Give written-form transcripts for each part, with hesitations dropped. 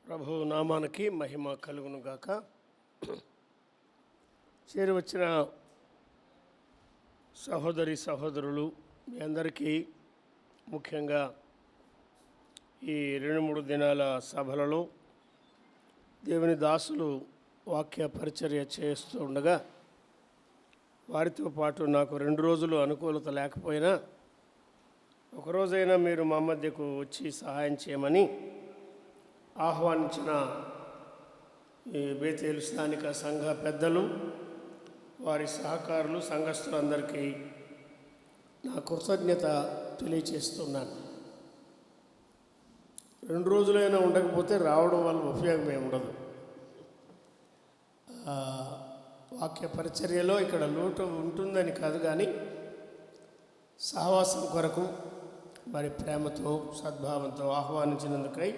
ప్రభు నామానికి మహిమ కలుగును గాక. చేరి వచ్చిన సహోదరి సహోదరులు మీ అందరికీ ముఖ్యంగా ఈ 2-3 దినాల సభలలో దేవుని దాసులు వాక్య పరిచర్య చేస్తూ ఉండగా వారితో పాటు నాకు 2 రోజులు అనుకూలత లేకపోయినా ఒకరోజైనా మీరు మా మధ్యకు వచ్చి సహాయం చేయమని ఆహ్వానించిన ఈ బేతేలు స్థానిక సంఘ పెద్దలు, వారి సహకారులు, సంఘస్థులందరికీ నా కృతజ్ఞత తెలియచేస్తున్నాను. 2 రోజులైనా ఉండకపోతే రావడం వల్ల ఉపయోగం ఏమి ఉండదు. వాక్య పరిచర్యలో ఇక్కడ లోటు ఉంటుందని కాదు, కానీ సహవాసం కొరకు మరి ప్రేమతో సద్భావంతో ఆహ్వానించినందుకై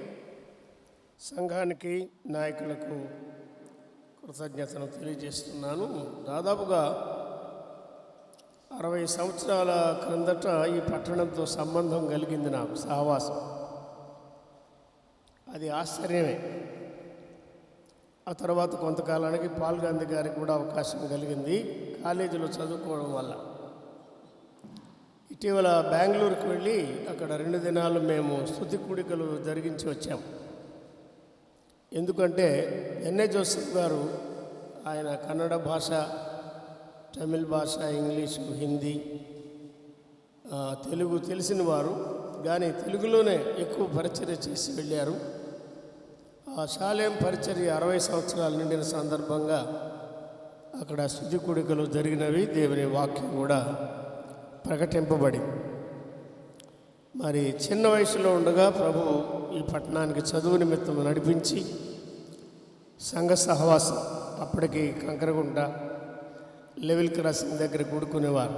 సంఘానికి నాయకులకు కృతజ్ఞతను తెలియజేస్తున్నాను. దాదాపుగా 60 సంవత్సరాల క్రిందట ఈ పట్టణంతో సంబంధం కలిగింది నాకు సహవాసం. అది ఆశ్చర్యమే. ఆ తర్వాత కొంతకాలానికి పాల్ గాంధీ గారికి కూడా అవకాశం కలిగింది కాలేజీలో చదువుకోవడం వల్ల. ఇటీవల బెంగళూరుకు వెళ్ళి అక్కడ 2 దినాలు మేము స్తుతి కూడికలు జరిగించి వచ్చాము. ఎందుకంటే ఎన్ఏ జోసెఫ్ గారు ఆయన కన్నడ భాష, తమిళ్ భాష, ఇంగ్లీషు, హిందీ, తెలుగు తెలిసిన వారు, కానీ తెలుగులోనే ఎక్కువ పరిచర్య చేసి వెళ్ళారు. ఆ శాలేం పరిచర్య 60 సంవత్సరాలు నిండిన సందర్భంగా అక్కడ స్తుతి కూడికలు జరిగినవి. దేవుని వాక్యం కూడా ప్రకటింపబడి మరి చిన్న వయసులో ఉండగా ప్రభు ఈ పట్టణానికి చదువు నిమిత్తం నడిపించి సంఘ సహవాసం, అప్పటికి కంకరగుంట లెవెల్ క్రాసింగ్ దగ్గర కూడుకునేవారు.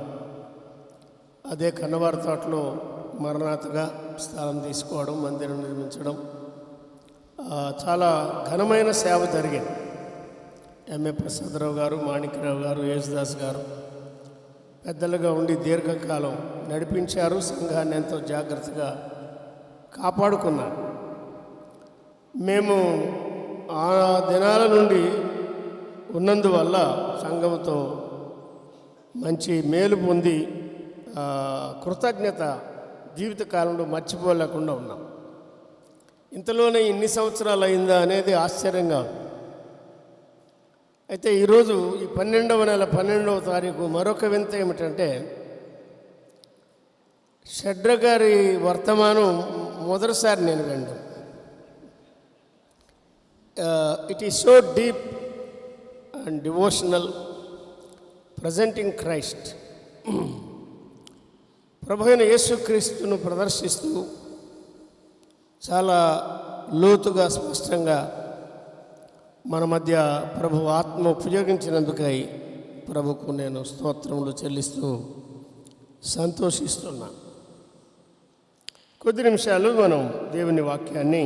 అదే కన్నవారి తోటలో మరణాతగా స్థలం తీసుకోవడం, మందిరం నిర్మించడం, చాలా ఘనమైన సేవ జరిగింది. ఎంఏ ప్రసాదరావు గారు, మాణిక్యరావు గారు, యేసుదాస్ గారు పెద్దలుగా ఉండి దీర్ఘకాలం నడిపించారు. సంఘాన్ని ఎంతో జాగ్రత్తగా కాపాడుకున్నారు. మేము ఆ దినాల నుండి ఉన్నందువల్ల సంఘంతో మంచి మేలు పొంది కృతజ్ఞత జీవితకాలంలో మర్చిపోలేకుండా ఉన్నాం. ఇంతలోనే ఇన్ని సంవత్సరాలు అయిందా అనేది ఆశ్చర్యంగా ఉంది. అయితే ఈరోజు ఈ 12వ నెల 12వ తారీఖు మరొక వింత ఏమిటంటే, షడ్ర గారి వర్తమానం మొదటిసారి నేను వినడం. It is so deep and devotional, presenting Christ. ప్రభు అయిన యేసుక్రీస్తును ప్రదర్శిస్తూ చాలా లోతుగా స్పష్టంగా మన మధ్య ప్రభు ఆత్మ ఉపయోగించినందుకై ప్రభుకు నేను స్తోత్రములు చెల్లిస్తూ సంతోషిస్తున్నాను. కొద్ది నిమిషాలు మనం దేవుని వాక్యాన్ని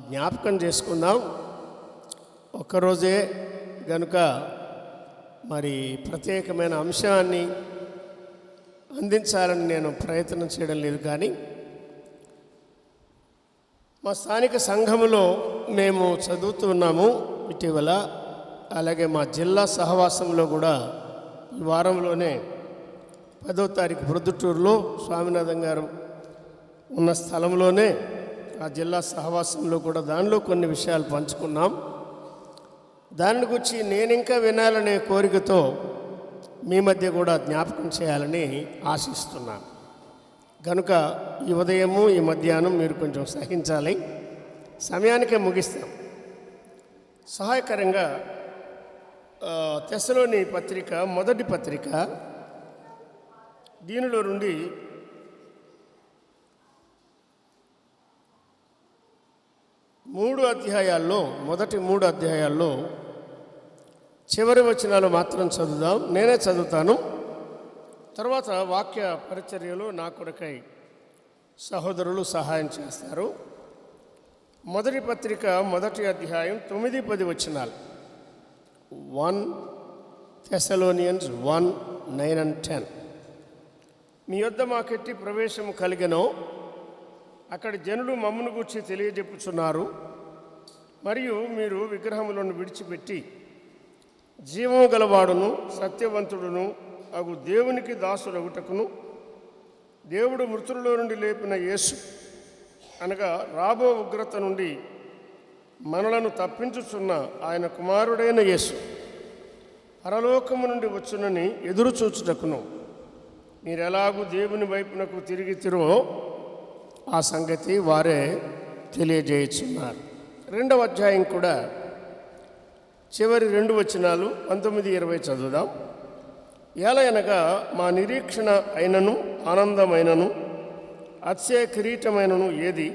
జ్ఞాపకం చేసుకుందాం. ఒక్కరోజే గనుక మరి ప్రత్యేకమైన అంశాన్ని అందించాలని నేను ప్రయత్నం చేయడం లేదు, కానీ మా స్థానిక సంఘములో మేము చదువుతున్నాము ఇటీవల. అలాగే మా జిల్లా సహవాసంలో కూడా ఈ వారంలోనే 10వ తారీఖు ప్రొద్దుటూరులో స్వామినాథన్ గారు ఉన్న స్థలంలోనే ఆ జిల్లా సహవాసంలో కూడా దానిలో కొన్ని విషయాలు పంచుకున్నాం. దాని గురించి నేను ఇంకా వినాలనే కోరికతో మీ మధ్య కూడా జ్ఞాపకం చేయాలని ఆశిస్తున్నాను. కనుక ఈ ఉదయము ఈ మధ్యాహ్నం మీరు కొంచెం సహించాలి, సమయానికే ముగిస్తాం. సహాయకరంగా తెస్సలోని పత్రిక, మొదటి పత్రిక, దీనిలో నుండి మొదటి 3 అధ్యాయాల్లో చివరి వచనాలు మాత్రం చదువుదాం. నేనే చదువుతాను. తర్వాత వాక్య పరిచర్యలో నా కొరకై సహోదరులు సహాయం చేస్తారు. మొదటి పత్రిక, మొదటి అధ్యాయం 9-10 వచనాలు. 1 Thessalonians 1:9 and 10. మీ యొద్ద మాకెట్టి ప్రవేశము కలిగెనో అక్కడి జనులు మమ్మను గూర్చి తెలియజెప్పుచున్నారు. మరియు మీరు విగ్రహములను విడిచిపెట్టి జీవము గలవాడును సత్యవంతుడును అగు దేవునికి దాసులగుటకును దేవుడు మృతులలో నుండి లేపిన యేసు అనగా రాబో ఉగ్రత నుండి మనలను తప్పించుచున్న ఆయన కుమారుడైన యేసు పరలోకము నుండి వచ్చునని ఎదురు చూచుటకును మీరెలాగూ దేవుని వైపునకు తిరిగితిరో ఆ సంగతి వారే తెలియజేయుచున్నారు. 2వ అధ్యాయం కూడా చివరి 2 వచనాలు 19-20 చదువుదాం. ఏలయనగా మా నిరీక్షణ అయినను ఆనందమైనను అతిశయ కిరీటమైనను ఏది?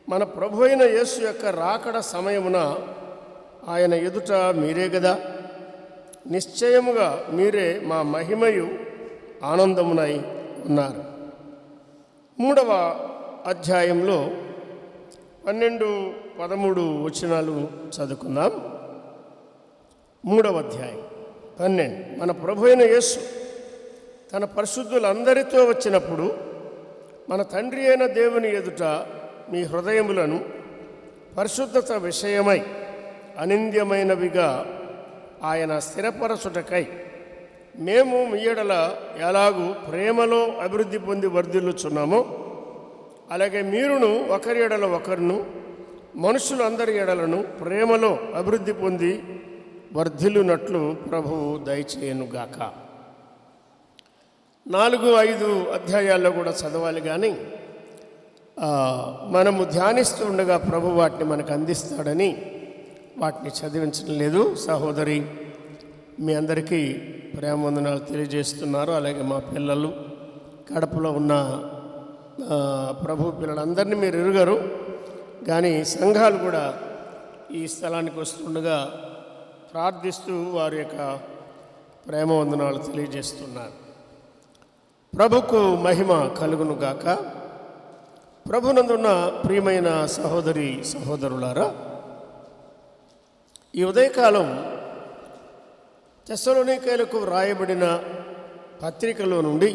మన ప్రభు అయిన యేసు యొక్క రాకడ సమయమున ఆయన ఎదుట మీరే గదా. నిశ్చయముగా మీరే మా మహిమయు ఆనందమునై ఉన్నారు. 3వ అధ్యాయంలో 12-13 వచనాలు చదువుకుందాం. 3వ అధ్యాయం 12. మన ప్రభు అయిన యేసు తన పరిశుద్ధులందరితో వచ్చినప్పుడు మన తండ్రి అయిన దేవుని ఎదుట మీ హృదయములను పరిశుద్ధత విషయమై అనింద్యమైనవిగా ఆయన స్థిరపరచుటకై మేము మీ ఎడల ఎలాగూ ప్రేమలో అభివృద్ధి పొంది వర్ధిల్లుచున్నామో అలాగే మీరును ఒకరి ఎడల ఒకరును మనుషులందరి ఎడలను ప్రేమలో అభివృద్ధి పొంది వర్ధిల్లునట్లు ప్రభువు దయచేయనుగాక. 4-5 అధ్యాయాల్లో కూడా చదవాలి, కానీ మనము ధ్యానిస్తూ ఉండగా ప్రభు వాటిని మనకు అందిస్తాడని వాటిని చదివించడం లేదు. సహోదరి మీ అందరికీ ప్రేమవందనాలు తెలియజేస్తున్నారు. అలాగే మా పిల్లలు, కడపలో ఉన్న ప్రభు పిల్లలందరినీ మీరు ఎరుగరు, కానీ సంఘాలు కూడా ఈ స్థలానికి వస్తుండగా ప్రార్థిస్తూ వారి యొక్క ప్రేమవందనాలు తెలియజేస్తున్నారు. ప్రభుకు మహిమ కలుగును గాక. ప్రభునందున్న ప్రియమైన సహోదరి సహోదరులారా, ఈ ఉదయకాలం తెస్సలోనికైలకు వ్రాయబడిన పత్రికలో నుండి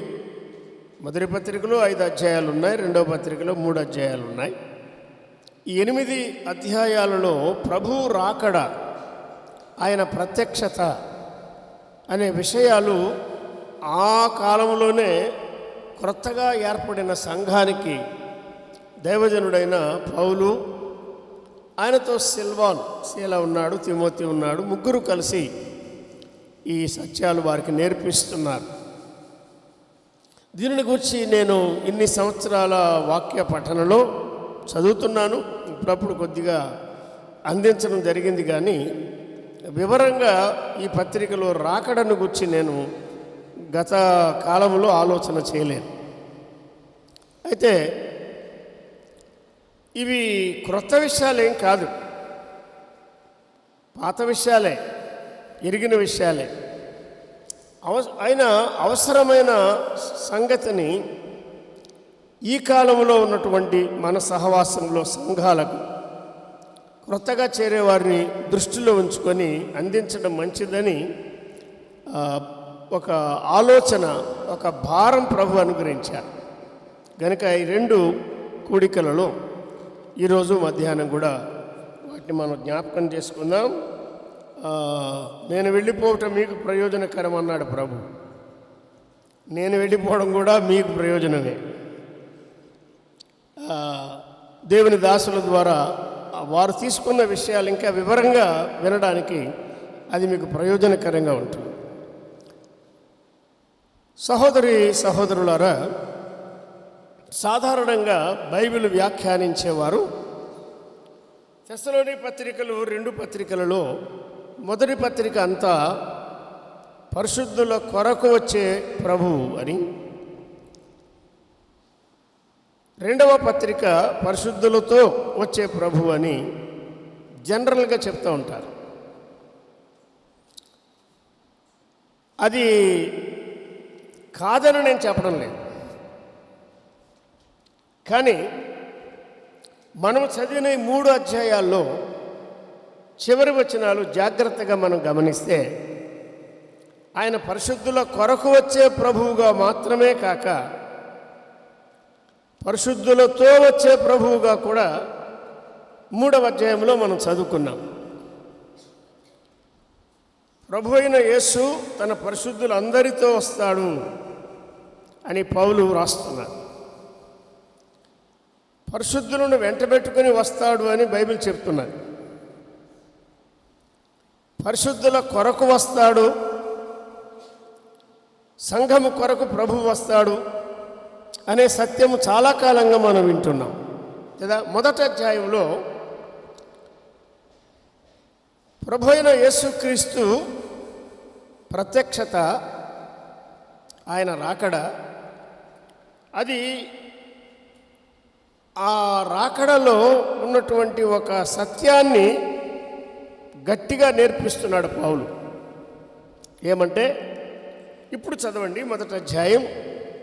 మొదటి పత్రికలో 5 అధ్యాయాలు ఉన్నాయి, 2వ పత్రికలో 3 అధ్యాయాలు ఉన్నాయి. ఈ 8 అధ్యాయాలలో ప్రభు రాకడ, ఆయన ప్రత్యక్షత అనే విషయాలు ఆ కాలంలోనే క్రొత్తగా ఏర్పడిన సంఘానికి దైవజనుడైన పౌలు, ఆయనతో శీల ఉన్నాడు, తిమోతి ఉన్నాడు, ముగ్గురు కలిసి ఈ సత్యాలు వారికి నేర్పిస్తున్నారు. దీనిని గురించి నేను ఇన్ని సంవత్సరాల వాక్య పఠనలో చదువుతున్నాను, ఇప్పుడప్పుడు కొద్దిగా అందించడం జరిగింది, కానీ వివరంగా ఈ పత్రికలో రాకడను గురించి నేను గత కాలంలో ఆలోచన చేయలేను. అయితే ఇవి క్రొత్త విషయాలేం కాదు, పాత విషయాలే, ఎరిగిన విషయాలే. అయినా అవసరమైన సంగతిని ఈ కాలంలో ఉన్నటువంటి మన సహవాసంలో సంఘాలకు, క్రొత్తగా చేరేవారిని దృష్టిలో ఉంచుకొని అందించడం మంచిదని ఒక ఆలోచన, ఒక భారం ప్రభు అనుగ్రహించారు. కనుక ఈ 2 కూడికలలో ఈరోజు మధ్యాహ్నం కూడా వాటిని మనం జ్ఞాపకం చేసుకుందాం. నేను వెళ్ళిపోవటం మీకు ప్రయోజనకరం అన్నాడు ప్రభు. నేను వెళ్ళిపోవడం కూడా మీకు ప్రయోజనమే. దేవుని దాసుల ద్వారా వారు తీసుకున్న విషయాలు ఇంకా వివరంగా వినడానికి అది మీకు ప్రయోజనకరంగా ఉంటుంది. సహోదరి సహోదరులారా, సాధారణంగా బైబిల్ వ్యాఖ్యానించేవారు తెస్సలోని పత్రికలు 2 పత్రికలలో మొదటి పత్రిక అంతా పరిశుద్ధుల కొరకు వచ్చే ప్రభువు అని, 2వ పత్రిక పరిశుద్ధులతో వచ్చే ప్రభువు అని జనరల్గా చెప్తూ ఉంటారు. అది కాదని నేను చెప్పడం లేదు, కానీ మనం చదివిన 3 అధ్యాయాల్లో చివరి వచనాలు జాగ్రత్తగా మనం గమనిస్తే ఆయన పరిశుద్ధుల కొరకు వచ్చే ప్రభువుగా మాత్రమే కాక పరిశుద్ధులతో వచ్చే ప్రభువుగా కూడా 3వ అధ్యాయంలో మనం చదువుకున్నాం. ప్రభు అయిన యేసు తన పరిశుద్ధులందరితో వస్తాడు అని పౌలు రాస్తున్నాడు. పరిశుద్ధులను వెంటబెట్టుకుని వస్తాడు అని బైబిల్ చెప్తున్నది. పరిశుద్ధుల కొరకు వస్తాడు, సంఘము కొరకు ప్రభు వస్తాడు అనే సత్యము చాలా కాలంగా మనం వింటున్నాం కదా. 1వ అధ్యాయంలో ప్రభు అయిన యేసుక్రీస్తు ప్రత్యక్షత, ఆయన రాకడ, అది ఆ రాకడలో ఉన్నటువంటి ఒక సత్యాన్ని గట్టిగా నేర్పిస్తున్నాడు పౌలు. ఏమంటే ఇప్పుడు చదవండి 1వ అధ్యాయం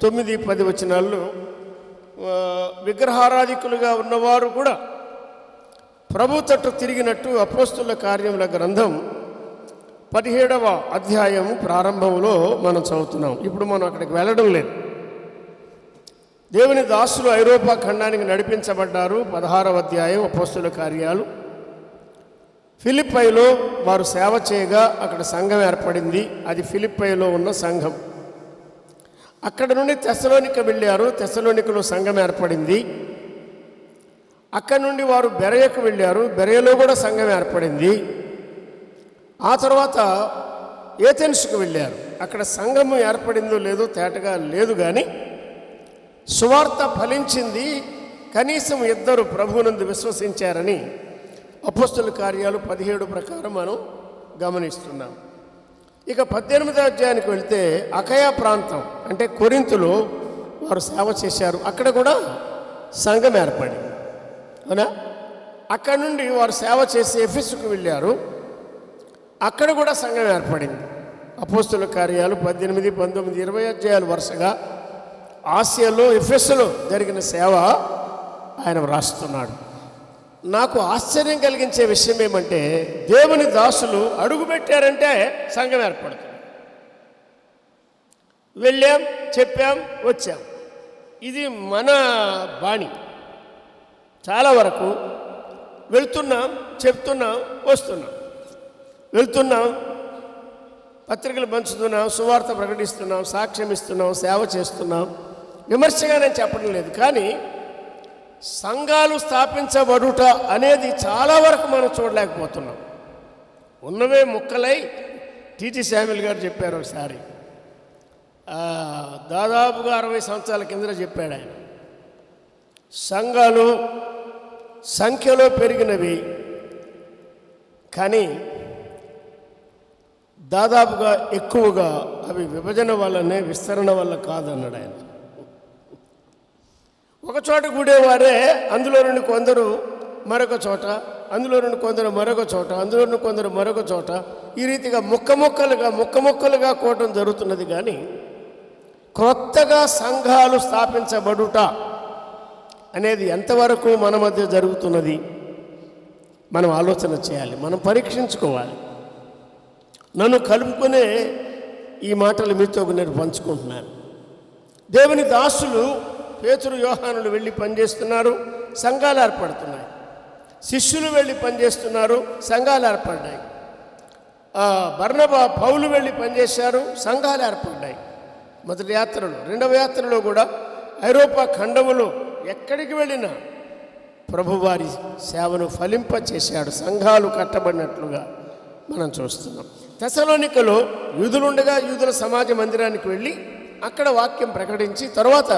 9-10 వచనాల్లో, విగ్రహారాధికులుగా ఉన్నవారు కూడా ప్రభు తట్టు తిరిగినట్టు అపోస్తుల కార్యముల గ్రంథం 17వ అధ్యాయం ప్రారంభంలో మనం చదువుతున్నాం. ఇప్పుడు మనం అక్కడికి వెళ్ళడం లేదు. దేవుని దాసులు ఐరోపా ఖండానికి నడిపించబడ్డారు. 16వ అధ్యాయం అపోస్తుల కార్యాలు. ఫిలిప్పైలో వారు సేవ చేయగా అక్కడ సంఘం ఏర్పడింది. అది ఫిలిప్పైలో ఉన్న సంఘం. అక్కడ నుండి తెస్సలోనిక వెళ్ళారు. తెస్సలోనికలో సంఘం ఏర్పడింది. అక్కడి నుండి వారు బెరయకు వెళ్ళారు. బెరయలో కూడా సంఘం ఏర్పడింది. ఆ తర్వాత ఏథెన్స్కు వెళ్ళారు. అక్కడ సంఘము ఏర్పడిందో లేదో తేటగా లేదు, కానీ సువార్త ఫలించింది. కనీసం 2 ప్రభువునందు విశ్వసించారని అపోస్తుల కార్యాలు 17 ప్రకారం మనం గమనిస్తున్నాం. ఇక 18వ అధ్యాయానికి వెళ్తే అకయ ప్రాంతం అంటే కొరింథులో వారు సేవ చేశారు. అక్కడ కూడా సంఘం ఏర్పడింది, అవునా. అక్కడ నుండి వారు సేవ చేసి ఎఫెసుకు వెళ్ళారు. అక్కడ కూడా సంఘం ఏర్పడింది. అపోస్తుల కార్యాలు 18, 19, 20 అధ్యాయాలు వరుసగా ఆసియాలో ఎఫెసులో జరిగిన సేవ ఆయన వ్రాస్తున్నాడు. నాకు ఆశ్చర్యం కలిగించే విషయం ఏమంటే, దేవుని దాసులు అడుగుపెట్టారంటే సంఘం ఏర్పడుతుంది. వెళ్ళాం, చెప్పాం, వచ్చాం. ఇది మన బాణి. చాలా వరకు వెళ్తున్నాం, చెప్తున్నాం, వస్తున్నాం. వెళ్తున్నాం, పత్రికలు పంచుతున్నాం, సువార్త ప్రకటిస్తున్నాం, సాక్ష్యం ఇస్తున్నాం, సేవ చేస్తున్నాం. విమర్శగా నేను చెప్పడం లేదు, కానీ సంఘాలు స్థాపించబడుట అనేది చాలా వరకు మనం చూడలేకపోతున్నాం. ఉన్నవే ముక్కలై. టీటీ శామ్యుల్ గారు చెప్పారు ఒకసారి, దాదాపుగా 60 సంవత్సరాల కింద చెప్పాడు ఆయన. సంఘాలు సంఖ్యలో పెరిగినవి, కానీ దాదాపుగా ఎక్కువగా అవి విభజన వల్లనే, విస్తరణ వల్ల కాదన్నాడు ఆయన. ఒక చోట కూడేవారే అందులో నుండి కొందరు మరొక చోట, అందులో నుండి కొందరు మరొక చోట, అందులో నుండి కొందరు మరొక చోట, ఈ రీతిగా ముక్కముక్కలుగా కూడటం జరుగుతున్నది. కానీ క్రొత్తగా సంఘాలు స్థాపించబడుట అనేది ఎంతవరకు మన మధ్య జరుగుతున్నది మనం ఆలోచన చేయాలి, మనం పరీక్షించుకోవాలి. నన్ను కలుపుకునే ఈ మాటలు మీతో నేను పంచుకుంటున్నాను. దేవుని దాసులు పేతురు, యోహానులు వెళ్ళి పనిచేస్తున్నారు, సంఘాలు ఏర్పడుతున్నాయి. శిష్యులు వెళ్ళి పనిచేస్తున్నారు, సంఘాలు ఏర్పడ్డాయి. బర్నబా, పౌలు వెళ్ళి పనిచేశారు, సంఘాలు ఏర్పడ్డాయి. మొదటి యాత్రలో, 2వ యాత్రలో కూడా ఐరోపా ఖండములో ఎక్కడికి వెళ్ళినా ప్రభువారి సేవను ఫలింపచేశాడు. సంఘాలు కట్టబడినట్లుగా మనం చూస్తున్నాం. తెస్సలోనికలో యూదులుండగా యూదుల సమాజ మందిరానికి వెళ్ళి అక్కడ వాక్యం ప్రకటించి, తర్వాత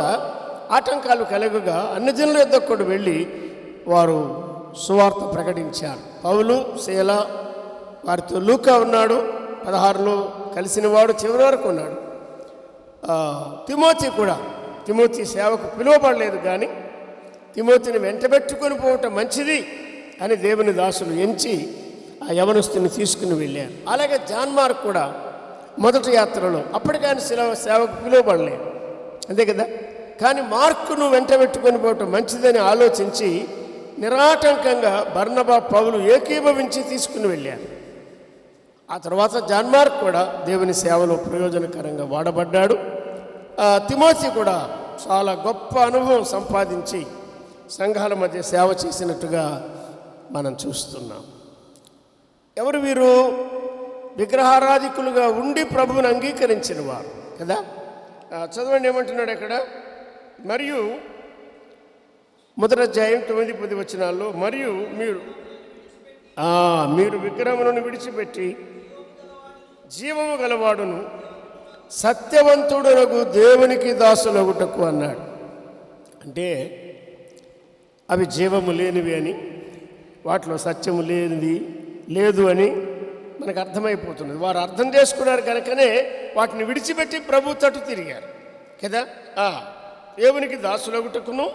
ఆటంకాలు కలుగగా అన్ని జనుల యొద్దకు కూడా వెళ్ళి వారు సువార్త ప్రకటించారు. పౌలు, శీల, వారితో లూకా ఉన్నాడు, 16లో కలిసిన వాడు చివరి వరకు ఉన్నాడు. తిమోతి కూడా, తిమోతి సేవకు పిలువబడలేదు, కానీ తిమోతిని వెంటబెట్టుకొని పోవటం మంచిది అని దేవుని దాసులు ఎంచి ఆ యవనస్తుని తీసుకుని వెళ్ళారు. అలాగే జాన్ మార్క్ కూడా మొదటి యాత్రలో అప్పటికాని సేవకు పిలువబడలేదు, అంతే కదా. కానీ మార్కును వెంటబెట్టుకొని పోవటం మంచిదని ఆలోచించి నిరాటంకంగా బర్నబా, పౌలు ఏకీభవించి తీసుకుని వెళ్ళారు. ఆ తర్వాత జాన్ మార్క్ కూడా దేవుని సేవలో ప్రయోజనకరంగా వాడబడ్డాడు. తిమోతి కూడా చాలా గొప్ప అనుభవం సంపాదించి సంఘాల మధ్య సేవ చేసినట్టుగా మనం చూస్తున్నాం. ఎవరు వీరు? విగ్రహారాధికులుగా ఉండి ప్రభువుని అంగీకరించిన వారు కదా. చదవండి ఏమంటున్నాడు అక్కడ. మరియు 1వ అధ్యాయం 9-10 వచనాల్లో, మరియు మీరు విగ్రహములను విడిచిపెట్టి జీవము గలవాడును సత్యవంతుడునగు దేవునికి దాసులగుటకు అన్నాడు. అంటే అవి జీవము లేనివి అని, వాటిలో సత్యము లేదు అని మనకు అర్థమైపోతున్నది. వారు అర్థం చేసుకున్నారు కనుకనే వాటిని విడిచిపెట్టి ప్రభు తట్టు తిరిగారు కదా. దేవునికి దాసులగుటకును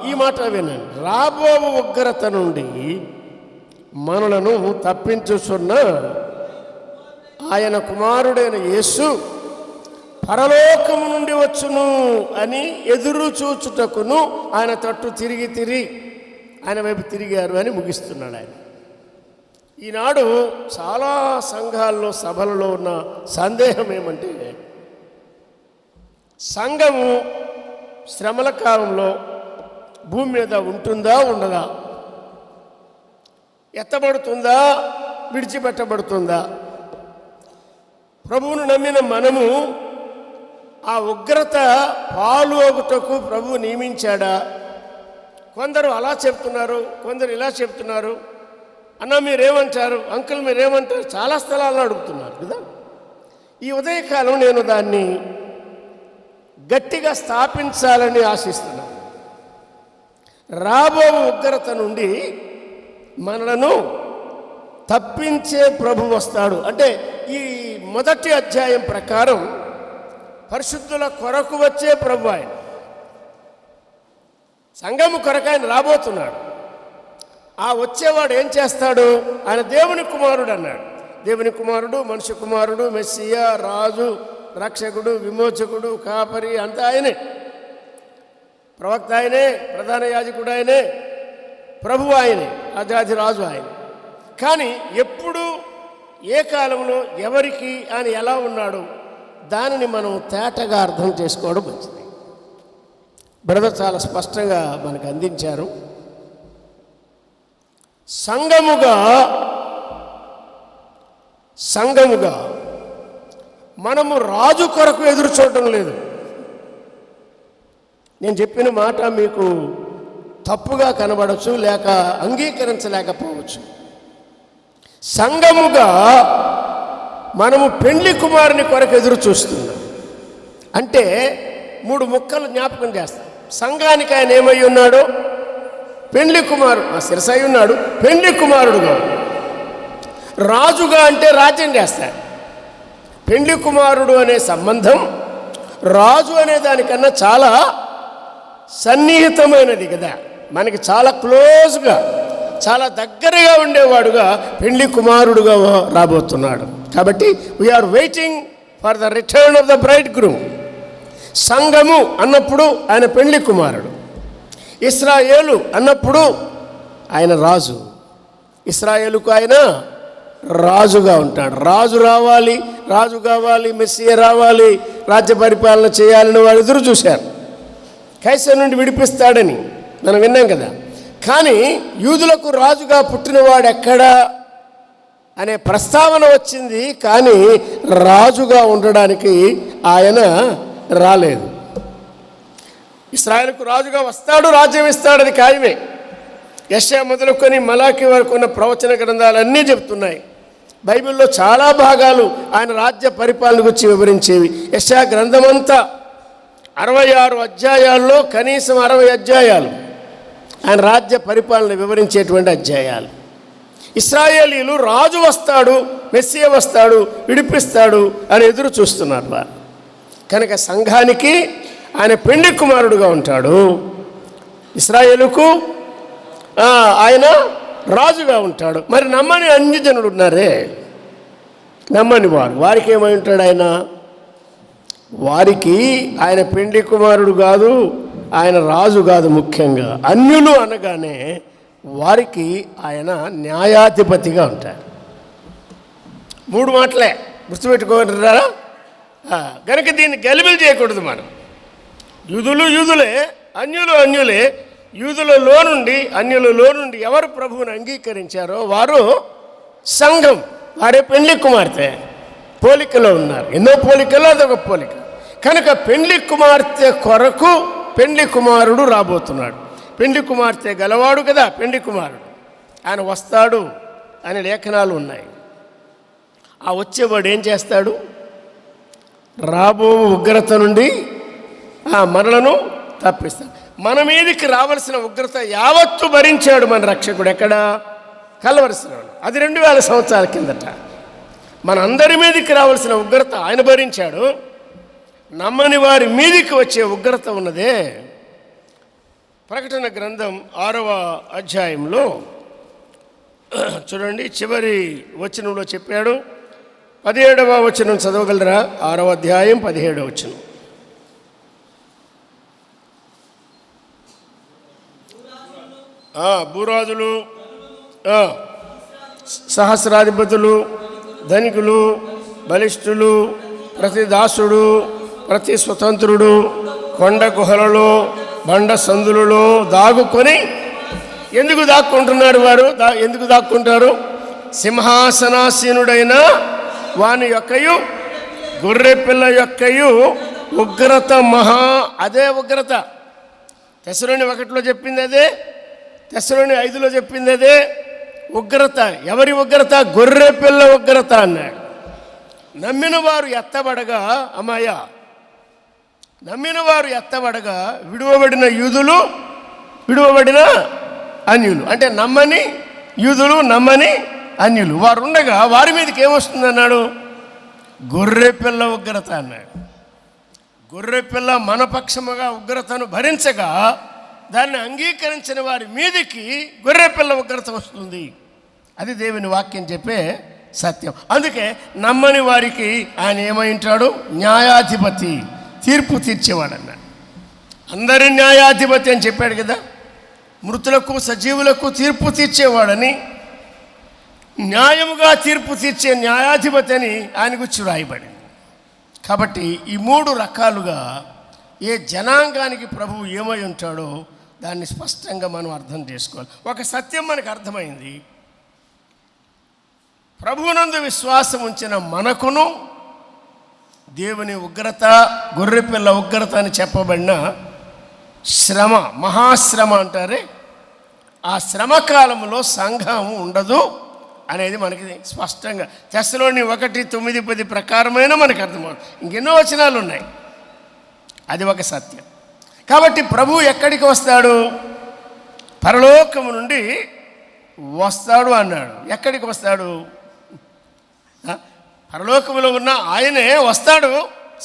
ఈ మాట వినండి. రాబో ఉగ్రత నుండి మనలను తప్పించుచున్న ఆయన కుమారుడైన యేసు పరలోకము నుండి వచ్చును అని ఎదురు చూచుటకును ఆయన తట్టు తిరిగి ఆయన వైపు తిరిగారు అని ముగిస్తున్నాడు ఆయన. ఈనాడు చాలా సంఘాల్లో సభలలో ఉన్న సందేహం ఏమంటే, సంఘము శ్రమల కాలంలో భూమి మీద ఉంటుందా ఉండదా, ఎత్తబడుతుందా విడిచిపెట్టబడుతుందా? ప్రభువును నమ్మిన మనము ఆ ఉగ్రత పాలు ఒకటకు ప్రభువు నియమించాడా? కొందరు అలా చెప్తున్నారు, కొందరు ఇలా చెప్తున్నారు. అన్న మీరేమంటారు, అంకుల్ మీరేమంటారు, చాలా స్థలాల్లో అడుగుతున్నారు కదా. ఈ ఉదయకాలం నేను దాన్ని గట్టిగా స్థాపించాలని ఆశిస్తున్నాను. రాబో ఉగ్రత నుండి మనలను తప్పించే ప్రభు వస్తాడు. అంటే ఈ 1వ అధ్యాయం ప్రకారం పరిశుద్ధుల కొరకు వచ్చే ప్రభు ఆయన, సంఘము కొరకు ఆయన రాబోతున్నాడు. ఆ వచ్చేవాడు ఏం చేస్తాడు? ఆయన దేవుని కుమారుడు అన్నాడు. దేవుని కుమారుడు, మనిషి కుమారుడు, మెస్సియా, రాజు, రక్షకుడు, విమోచకుడు, కాపరి అంతా ఆయనే. ప్రవక్త ఆయనే, ప్రధాన యాజకుడు ఆయనే, ప్రభు ఆయనే, రాజాది రాజు ఆయన. కానీ ఎప్పుడు, ఏ కాలంలో, ఎవరికి ఆయన ఎలా ఉన్నాడు, దానిని మనం తేటగా అర్థం చేసుకోవడం మంచిది. బ్రదర్ చాలా స్పష్టంగా మనకు అందించారు. సంఘముగా మనము రాజు కొరకు ఎదురు చూడటం లేదు. నేను చెప్పిన మాట మీకు తప్పుగా కనబడవచ్చు, లేక అంగీకరించలేకపోవచ్చు. సంఘముగా మనము పెండ్లి కుమారుని కొరకు ఎదురు చూస్తున్నాం. అంటే 3 ముక్కలు జ్ఞాపకం చేస్తాం. సంఘానికి ఆయన ఏమై ఉన్నాడో, పెండ్లి కుమారుడు శిరసై ఉన్నాడు, పెండ్లి కుమారుడుగా. రాజుగా అంటే రాజ్యం చేస్తాడు. పెండ్లి కుమారుడు అనే సంబంధం రాజు అనే దానికన్నా చాలా సన్నిహితమైనది కదా. మనకి చాలా క్లోజ్గా, చాలా దగ్గరగా ఉండేవాడుగా పెండ్లి కుమారుడుగా రాబోతున్నాడు. కాబట్టి we are waiting for the return of the bridegroom. సంఘము అన్నప్పుడు ఆయన పెండ్లి కుమారుడు, ఇశ్రాయేలు అన్నప్పుడు ఆయన రాజు. ఇశ్రాయేలుకు ఆయన రాజుగా ఉంటాడు. రాజు రావాలి, రాజు కావాలి, మెస్సియా రావాలి, రాజ్య పరిపాలన చేయాలని వారు ఎదురు చూశారు. కైసర్ నుండి విడిపిస్తాడని మనం విన్నాం కదా. కానీ యూదులకు రాజుగా పుట్టినవాడు ఎక్కడా అనే ప్రస్తావన వచ్చింది. కానీ రాజుగా ఉండడానికి ఆయన రాలేదు. ఇశ్రాయేలుకు రాజుగా వస్తాడు, రాజ్యం ఇస్తాడు, అది ఖాయమే. యెషయా మొదలుకొని మలాకి వరకు ఉన్న ప్రవచన గ్రంథాలన్నీ చెప్తున్నాయి. బైబిల్లో చాలా భాగాలు ఆయన రాజ్య పరిపాలన గురించి వివరించేవి. యెషయా గ్రంథమంతా 66 అధ్యాయాల్లో కనీసం 60 అధ్యాయాలు ఆయన రాజ్య పరిపాలన వివరించేటువంటి అధ్యాయాలు. ఇశ్రాయేలీలు రాజు వస్తాడు, మెస్సియా వస్తాడు, విడిపిస్తాడు అని ఎదురు చూస్తున్నారు వారు. కనుక సంఘానికి ఆయన పెండ్లి కుమారుడుగా ఉంటాడు, ఇశ్రాయేలుకు ఆయన రాజుగా ఉంటాడు. మరి నమ్మని అన్యజనులు ఉన్నారే, నమ్మని వారికి ఏమై ఉంటాడు ఆయన? వారికి ఆయన పెండ్లి కుమారుడు కాదు, ఆయన రాజు కాదు. ముఖ్యంగా అన్యులు అనగానే వారికి ఆయన న్యాయాధిపతిగా ఉంటాడు. 3 మాటలే గుర్తుపెట్టుకోరా. కనుక దీన్ని గలిబిలు చేయకూడదు. మనం యూదులు యూదులే, అన్యులు అన్యులే. యూదులలో నుండి అన్యులలో నుండి ఎవరు ప్రభువుని అంగీకరించారో వారు సంఘం, వారే పెండ్లి కుమార్తె పోలికలో ఉన్నారు. ఎన్నో పోలికలో అదొక పోలిక. కనుక పెండ్లి కుమార్తె కొరకు పెండ్లి కుమారుడు రాబోతున్నాడు. పెండ్లి కుమార్తె గలవాడు కదా పెండ్లి కుమారుడు, ఆయన వస్తాడు అనే లేఖనాలు ఉన్నాయి. ఆ వచ్చేవాడు ఏం చేస్తాడు? రాబో ఉగ్రత నుండి మనలను తప్పిస్తాడు. మన మీదకి రావాల్సిన ఉగ్రత యావత్తు భరించాడు మన రక్షకుడు. ఎక్కడ? కలవరిస్తున్నాడు. అది 2000 సంవత్సరాల కిందట. మన అందరి మీదకి రావాల్సిన ఉగ్రత ఆయన భరించాడు. నమ్మని వారి మీదికి వచ్చే ఉగ్రత ఉన్నదే. ప్రకటన గ్రంథం 6వ అధ్యాయంలో చూడండి, చివరి వచనంలో చెప్పాడు. 17వ వచనం చదవగలరా? 6వ అధ్యాయం 17వ వచనం. భూరాజులు, సహస్రాధిపతులు, ధనికులు, బలిష్ఠులు, ప్రతి దాసుడు, ప్రతి స్వతంత్రుడు కొండ గుహలలో బండ సందులలో దాగుకొని. ఎందుకు దాక్కుంటున్నారు వారు? ఎందుకు దాక్కుంటారు? సింహాసనాసీనుడైన వాని యొక్కయు గొర్రెపిల్ల యొక్కయు ఉగ్రత అదే ఉగ్రత. తెస్సలోని 1లో చెప్పింది అదే, తెస్సలోని 5లో చెప్పింది అదే. ఉగ్రత. ఎవరి ఉగ్రత? గొర్రెపిల్ల ఉగ్రత అన్నాడు. నమ్మిన వారు ఎత్తబడగా, నమ్మిన వారు ఎత్తబడగా విడువబడిన యూదులు, విడువబడిన అన్యులు. అంటే నమ్మని యూదులు, నమ్మని అన్యులు వారు ఉండగా వారి మీదకి ఏమొస్తుంది అన్నాడు? గొర్రెపిల్ల ఉగ్రత అన్నాడు. గొర్రెపిల్ల మనపక్షముగా ఉగ్రతను భరించగా దాన్ని అంగీకరించిన వారి మీదికి గొర్రెపిల్ల ఉగ్రత వస్తుంది. అది దేవుని వాక్యం చెప్పే సత్యం. అందుకే నమ్మని వారికి ఆయన ఏమై ఉంటాడు? న్యాయాధిపతి, తీర్పు తీర్చేవాడు అన్నాడు. అందరి న్యాయాధిపతి అని చెప్పాడు కదా. మృతులకు సజీవులకు తీర్పు తీర్చేవాడని, న్యాయముగా తీర్పు తీర్చే న్యాయాధిపతి అని ఆయన గురించి రాయబడింది. కాబట్టి ఈ 3 రకాలుగా ఏ జనాంగానికి ప్రభువు ఏమై ఉంటాడో దాన్ని స్పష్టంగా మనం అర్థం చేసుకోవాలి. ఒక సత్యం మనకు అర్థమైంది. ప్రభువునందు విశ్వాసం ఉంచిన మనకును దేవుని ఉగ్రత, గొర్రెపిల్ల ఉగ్రత అని చెప్పబడిన శ్రమ, మహాశ్రమ అంటారే, ఆ శ్రమ కాలంలో సంఘం ఉండదు అనేది మనకి స్పష్టంగా తెస్సలోని 1:9-10 ప్రకారమైన మనకు అర్థమవుతుంది. ఇంకెన్నో వచనాలు ఉన్నాయి. అది ఒక సత్యం. కాబట్టి ప్రభువు ఎక్కడికి వస్తాడు? పరలోకము నుండి వస్తాడు అన్నాడు. ఎక్కడికి వస్తాడు? పరలోకములో ఉన్న ఆయనే వస్తాడు,